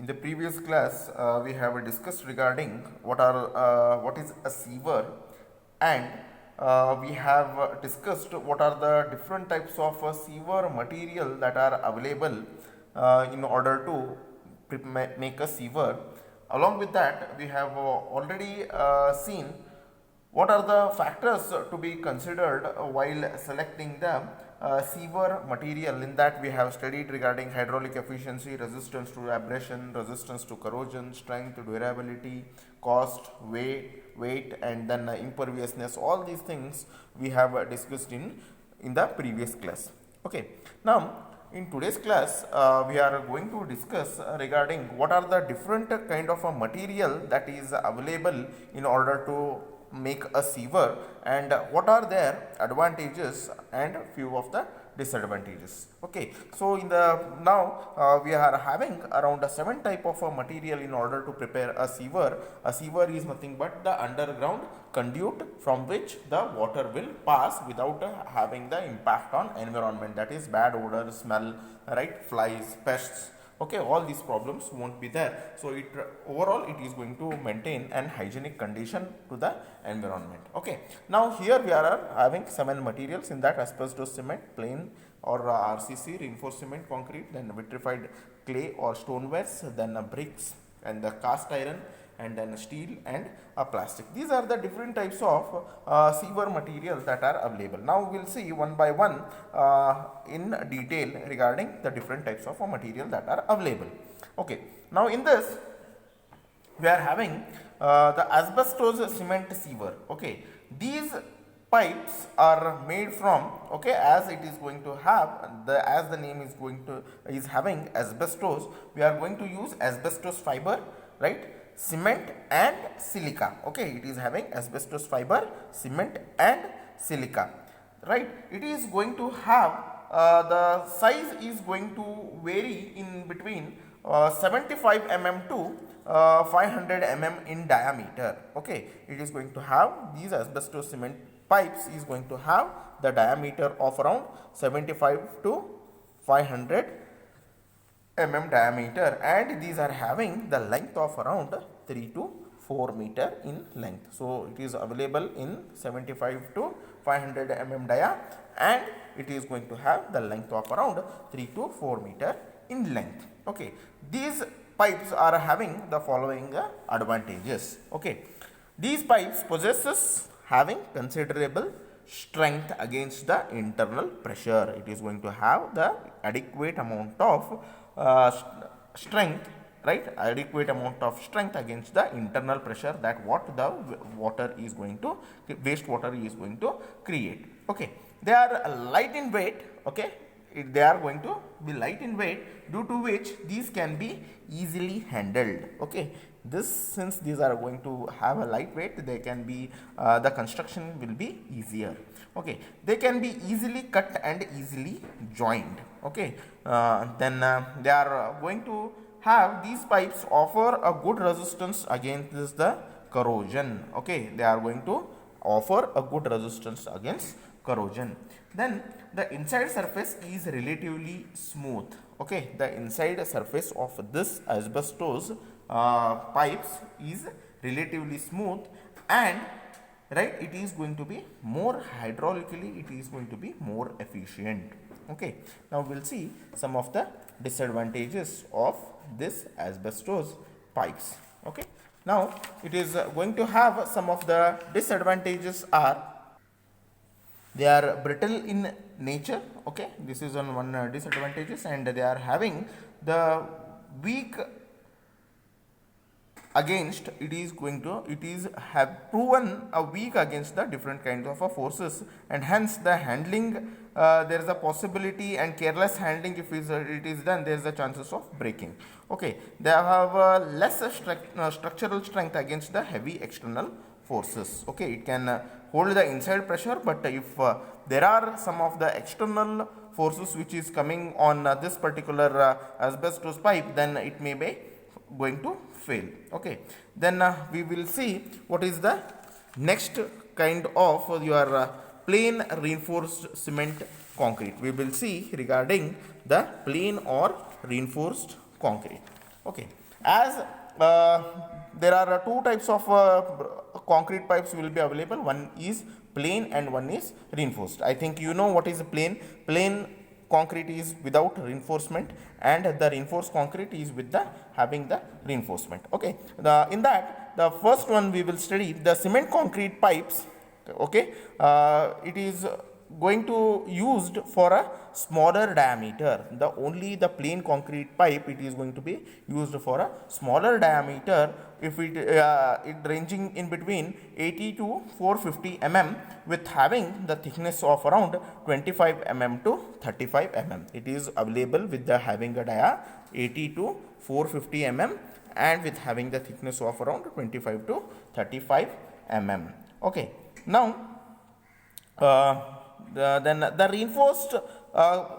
In the previous class, we have discussed regarding what is a sieve, and we have discussed what are the different types of sieve material that are available in order to make a sieve. Along with that, we have already seen what are the factors to be considered while selecting the sewer material? In that, we have studied regarding hydraulic efficiency, resistance to abrasion, resistance to corrosion, strength, durability, cost, weight, and then imperviousness. All these things we have discussed in the previous class. Okay. Now, in today's class, we are going to discuss regarding what are the different kind of a material that is available in order to make a sieve, and what are their advantages and few of the disadvantages. Okay, so in the now we are having around 7 type of a material in order to prepare a sieve. A sieve is nothing but the underground conduit from which the water will pass without having the impact on environment, that is bad odor, smell, right, flies, pests. Okay, all these problems won't be there. So it overall it is going to maintain an hygienic condition to the environment. Okay, now here we are having 7 materials, in that asbestos cement, plain or RCC, reinforced cement concrete, then vitrified clay or stonewares, then bricks, and the cast iron, and then steel and plastic. These are the different types of sewer materials that are available. Now we will see one by one in detail regarding the different types of material that are available. Okay, now in this we are having the asbestos cement sewer. Okay, these pipes are made from, okay, as it is going to have the, as the name is going to is having asbestos, we are going to use asbestos fiber, right, cement and silica. Okay, it is having asbestos fiber, cement and silica, right. It is going to have the size is going to vary in between 75 mm to 500 mm in diameter. Okay, it is going to have these asbestos cement pipes is going to have the diameter of around 75 to 500 mm diameter, and these are having the length of around 3 to 4 meter in length. So it is available in 75 to 500 mm dia, and it is going to have the length of around 3 to 4 meter in length. Okay, these pipes are having the following advantages. Okay, these pipes possesses having considerable strength against the internal pressure. It is going to have the adequate amount of strength, right, adequate amount of strength against the internal pressure that what the water is going to, wastewater is going to create. Okay, they are light in weight. Okay, they are going to be light in weight, due to which these can be easily handled. Okay, this, since these are going to have a light weight, they can be the construction will be easier. Okay, they can be easily cut and easily joined. Okay, then they are going to have, these pipes offer a good resistance against the corrosion. Okay, they are going to offer a good resistance against corrosion. Then the inside surface is relatively smooth. Okay, the inside surface of this asbestos pipes is relatively smooth, and right, it is going to be more hydraulically, it is going to be more efficient. Okay, now we'll see some of the disadvantages of this asbestos pipes. Okay, now it is going to have some of the disadvantages are, they are brittle in nature. Okay, this is one disadvantages, and they are having the weak against, it is going to, it is have proven a weak against the different kinds of forces, and hence the handling, there is a possibility, and careless handling, if it is done, there is a chances of breaking. Okay, they have less structural strength against the heavy external forces. Okay, it can hold the inside pressure, but if there are some of the external forces which is coming on this particular asbestos pipe, then it may be going to fail. Okay, then we will see what is the next kind of your plain reinforced cement concrete. We will see regarding the plain or reinforced concrete. Okay, As there are two types of concrete pipes will be available. One is plain and one is reinforced. I think you know what is plain. Plain concrete is without reinforcement, and the reinforced concrete is with the having the reinforcement. Okay, in that the first one we will study the cement concrete pipes. Okay, it is going to used for a smaller diameter. The only the plain concrete pipe, it is going to be used for a smaller diameter, if it ranging in between 80 to 450 mm, with having the thickness of around 25 mm to 35 mm. It is available with the having a dia 80 to 450 mm and with having the thickness of around 25 to 35 mm. Okay, now then the reinforced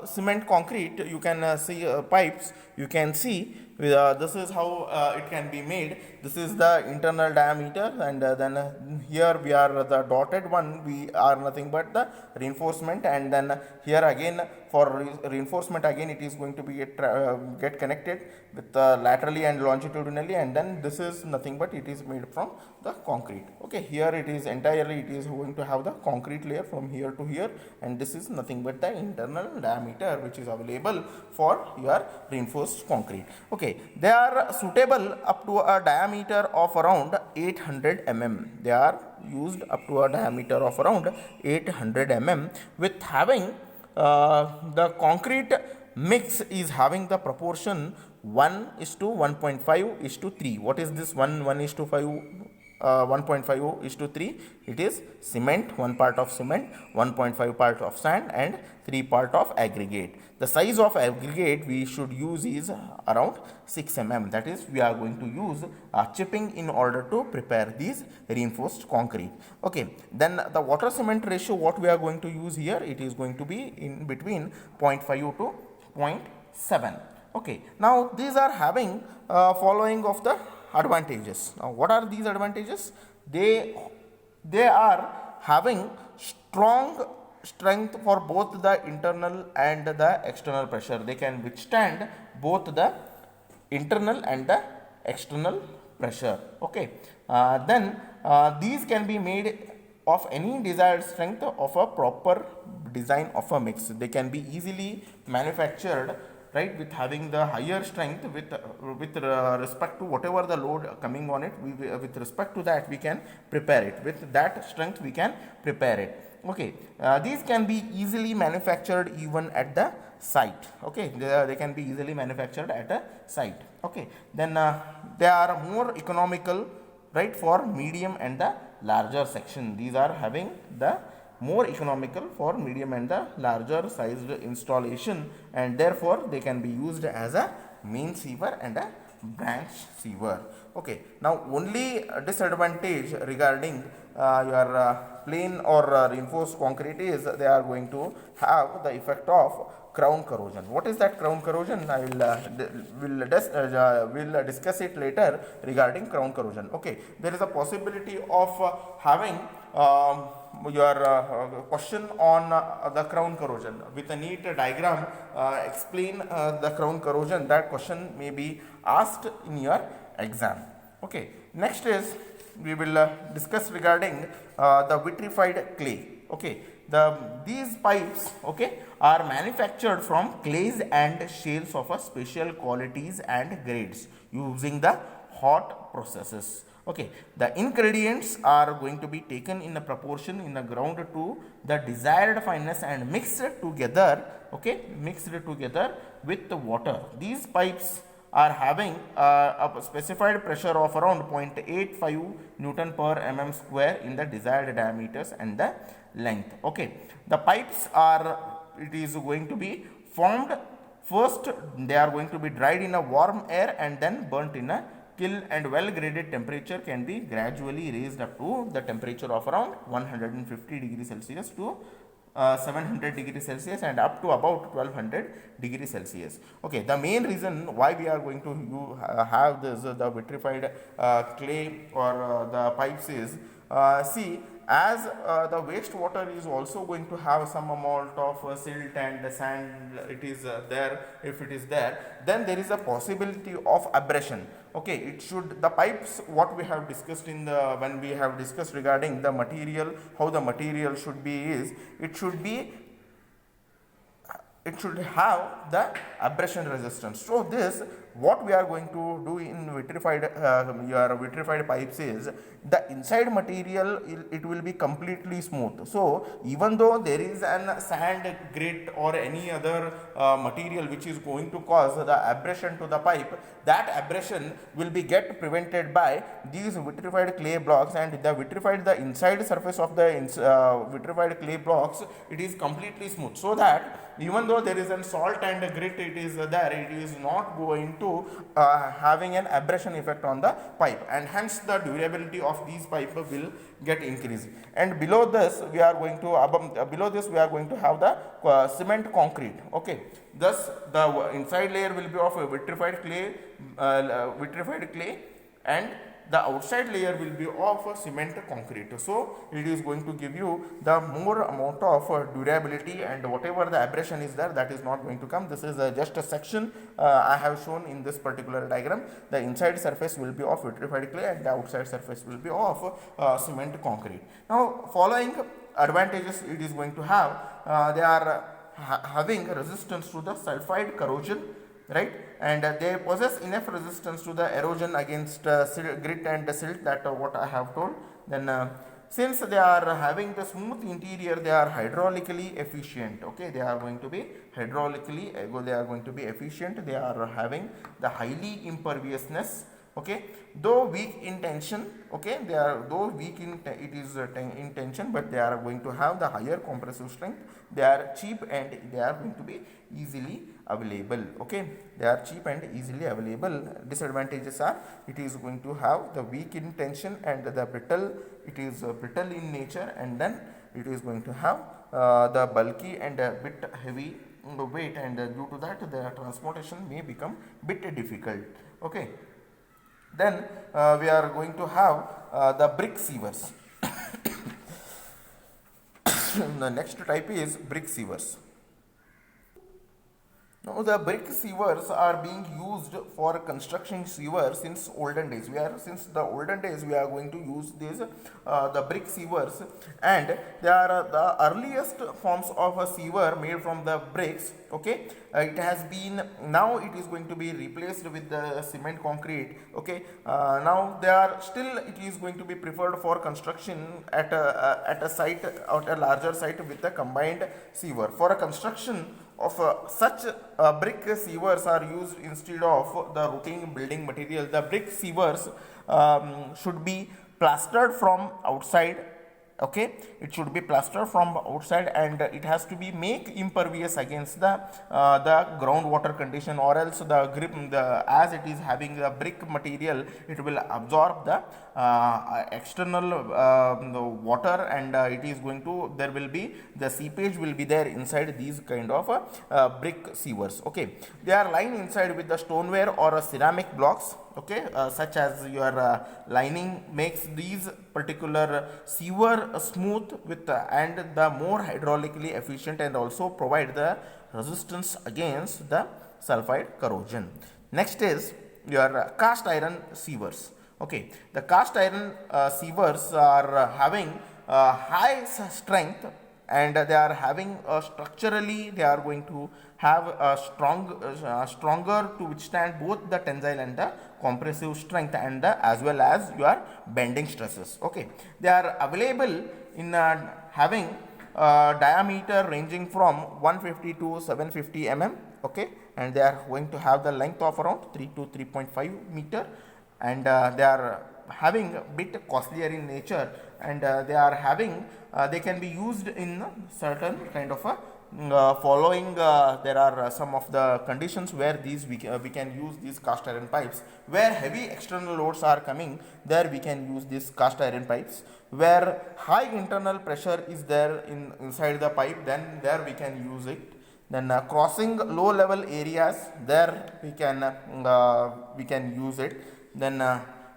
cement concrete, you can see pipes, you can see this is how it can be made. This is the internal diameter, and then here we are the dotted one, we are nothing but the reinforcement, and then here again for reinforcement again it is going to be get connected with laterally and longitudinally, and then this is nothing but it is made from the concrete. Okay, here it is entirely, it is going to have the concrete layer from here to here, and this is nothing but the internal diameter which is available for your reinforced concrete. Okay, they are suitable up to a diameter of around 800 mm. They are used up to a diameter of around 800 mm, with having the concrete mix is having the proportion 1:1.5:3. What is this 1:5? 1.5:3? It is cement, 1 part of cement, 1.5 part of sand, and 3 part of aggregate. The size of aggregate we should use is around 6 mm. That is, we are going to use chipping in order to prepare these reinforced concrete. Okay, then the water cement ratio what we are going to use here, it is going to be in between 0.5 to 0.7. Okay, now these are having following of the advantages. Now what are these advantages? They are having strong strength for both the internal and the external pressure. They can withstand both the internal and the external pressure. Okay, then these can be made of any desired strength of a proper design of a mix. They can be easily manufactured, right, with having the higher strength with respect to whatever the load coming on it. With respect to that we can prepare it, with that strength we can prepare it. Okay, these can be easily manufactured even at the site. Okay, they can be easily manufactured at a site. Okay, then they are more economical, right, for medium and the larger section. These are having the more economical for medium and the larger sized installation, and therefore they can be used as a main sewer and a branch sewer. Okay, now only disadvantage regarding your plain or reinforced concrete is they are going to have the effect of crown corrosion. What is that crown corrosion? I will discuss it later regarding crown corrosion. Okay, there is a possibility of having your question on the crown corrosion with a neat diagram. Explain the crown corrosion. That question may be asked in your exam. Okay, next is we will discuss regarding the vitrified clay. Okay, these pipes, okay, are manufactured from clays and shales of a special qualities and grades using the hot processes. Okay, the ingredients are going to be taken in a proportion in the ground to the desired fineness and mixed together. Okay, mixed together with the water. These pipes are having a specified pressure of around 0.85 Newton per mm square in the desired diameters and the length. Okay, the pipes are, it is going to be formed first. They are going to be dried in a warm air and then burnt in a kiln, and well graded temperature can be gradually raised up to the temperature of around 150 degrees Celsius to 700 degrees Celsius and up to about 1200 degrees Celsius. Okay, the main reason why we are going to have this the vitrified clay or the pipes is, see, as the wastewater is also going to have some amount of silt and sand, it is there, if it is there, then there is a possibility of abrasion. Okay, it should, the pipes what we have discussed in the, when we have discussed regarding the material, how the material should be is, it should be, it should have the abrasion resistance. So this, what we are going to do in vitrified your vitrified pipes is, the inside material it will be completely smooth. So even though there is an sand, grit or any other material which is going to cause the abrasion to the pipe, that abrasion will be get prevented by these vitrified clay blocks, and the vitrified, the inside surface of the vitrified clay blocks, it is completely smooth, so that even though there is an salt and grit, it is there, it is not going to having an abrasion effect on the pipe, and hence the durability of these pipe will get increased. And below this we are going to below this we are going to have the cement concrete. Okay, thus the inside layer will be of a vitrified clay, and the outside layer will be of cement concrete. So it is going to give you the more amount of durability, and whatever the abrasion is there, that is not going to come. This is just a section I have shown in this particular diagram. The inside surface will be of vitrified clay and the outside surface will be of cement concrete. Now following advantages it is going to have, they are having resistance to the sulfide corrosion, right, and they possess enough resistance to the erosion against grit and silt, that what I have told. Then since they are having the smooth interior, they are hydraulically efficient. Okay, they are going to be hydraulically, they are going to be efficient, they are having the highly imperviousness. Okay, though weak in tension, okay, they are, though weak in it is in tension, but they are going to have the higher compressive strength. They are cheap and they are going to be easily available. Okay, they are cheap and easily available. Disadvantages are, it is going to have the weak in tension and the brittle, it is brittle in nature, and then it is going to have the bulky and a bit heavy weight, and due to that the transportation may become bit difficult. Okay, then we are going to have the brick sievers. The next type is brick sievers. Now the brick sievers are being used for construction sievers since olden days. Since the olden days we are going to use these the brick sievers, and they are the earliest forms of a siever made from the bricks. Okay, it has been, now it is going to be replaced with the cement concrete. Okay, now they are still, it is going to be preferred for construction at a site, at a larger site with a combined siever. For a construction of such brick sievers are used instead of the routine building material. The brick sievers should be plastered from outside. Okay, it should be plastered from outside, and it has to be make impervious against the groundwater condition, or else the grip, as it is having the brick material, it will absorb the external the water, and it is going to, there will be the seepage will be there inside these kind of brick sievers. Okay, they are lined inside with the stoneware or ceramic blocks. Okay, such as your lining makes these particular sewer smooth with and the more hydraulically efficient, and also provide the resistance against the sulfide corrosion. Next is your cast iron sievers. Okay, the cast iron sievers are having high strength, and they are having structurally, they are going to have a stronger to withstand both the tensile and the compressive strength, and as well as your bending stresses. Okay, they are available in having diameter ranging from 150 to 750 mm. Okay, and they are going to have the length of around 3 to 3.5 meter, and they are having a bit costlier in nature, and they are having they can be used in certain kind of a following there are some of the conditions where these we can use these cast iron pipes. Where heavy external loads are coming, there we can use these cast iron pipes. Where high internal pressure is there inside the pipe, then there we can use it. Then crossing low level areas, there we can use it. Then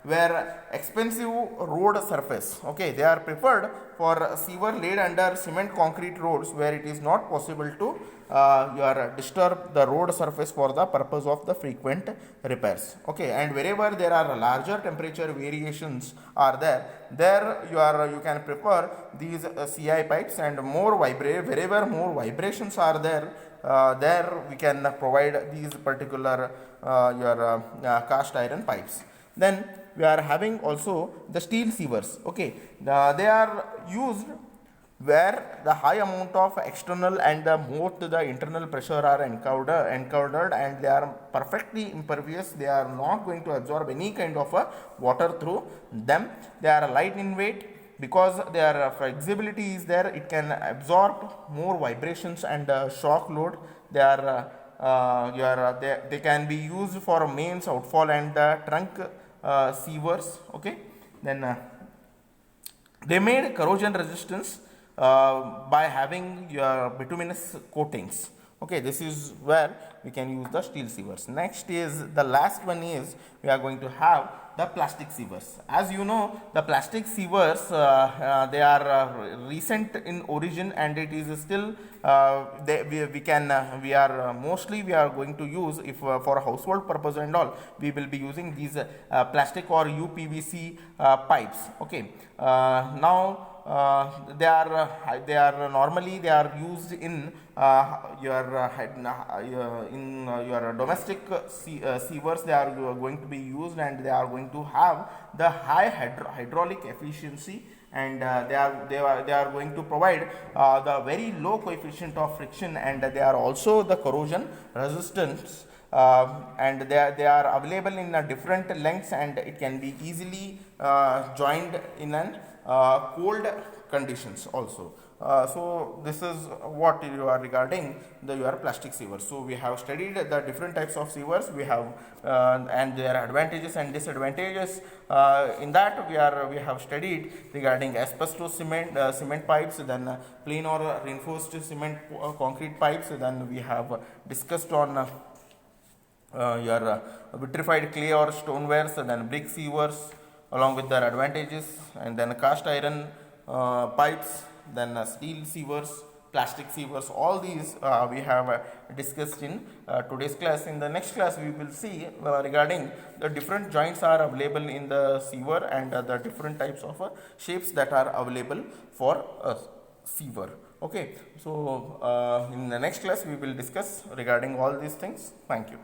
where expensive road surface, okay, they are preferred for sewer laid under cement concrete roads where it is not possible to disturb the road surface for the purpose of the frequent repairs, okay. And wherever there are larger temperature variations are there you can prefer these CI pipes, and wherever more vibrations are there we can provide these particular cast iron pipes. Then we are having also the steel sievers, okay. They are used where the high amount of external and both the internal pressure are encountered, and they are perfectly impervious. They are not going to absorb any kind of water through them. They are light in weight because their flexibility is there. It can absorb more vibrations and shock load. They are they can be used for mains, outfall, and trunk sievers, okay. Then they made corrosion resistance by having your bituminous coatings, okay. This is where we can use the steel sievers. Next is the last one is we are going to have the plastic sievers. As you know, the plastic sievers they are recent in origin, and it is still mostly we are going to use if for household purpose and all, we will be using these plastic or UPVC pipes, okay. Now they are normally they are used in your domestic sievers. They are going to be used, and they are going to have the high hydraulic efficiency, and they are going to provide the very low coefficient of friction, and they are also the corrosion resistance, and they are available in different lengths, and it can be easily joined in an cold conditions also. So this is what you are regarding your plastic sievers. So we have studied the different types of sievers we have, and their advantages and disadvantages. In that we have studied regarding asbestos cement pipes, then plain or reinforced cement concrete pipes. Then we have discussed on your vitrified clay or stonewares, and then brick sievers along with their advantages, and then cast iron pipes, then steel sievers, plastic sievers. All these we have discussed in today's class. In the next class we will see regarding the different joints are available in the siever, and the different types of shapes that are available for a siever, okay. So in the next class we will discuss regarding all these things. Thank you.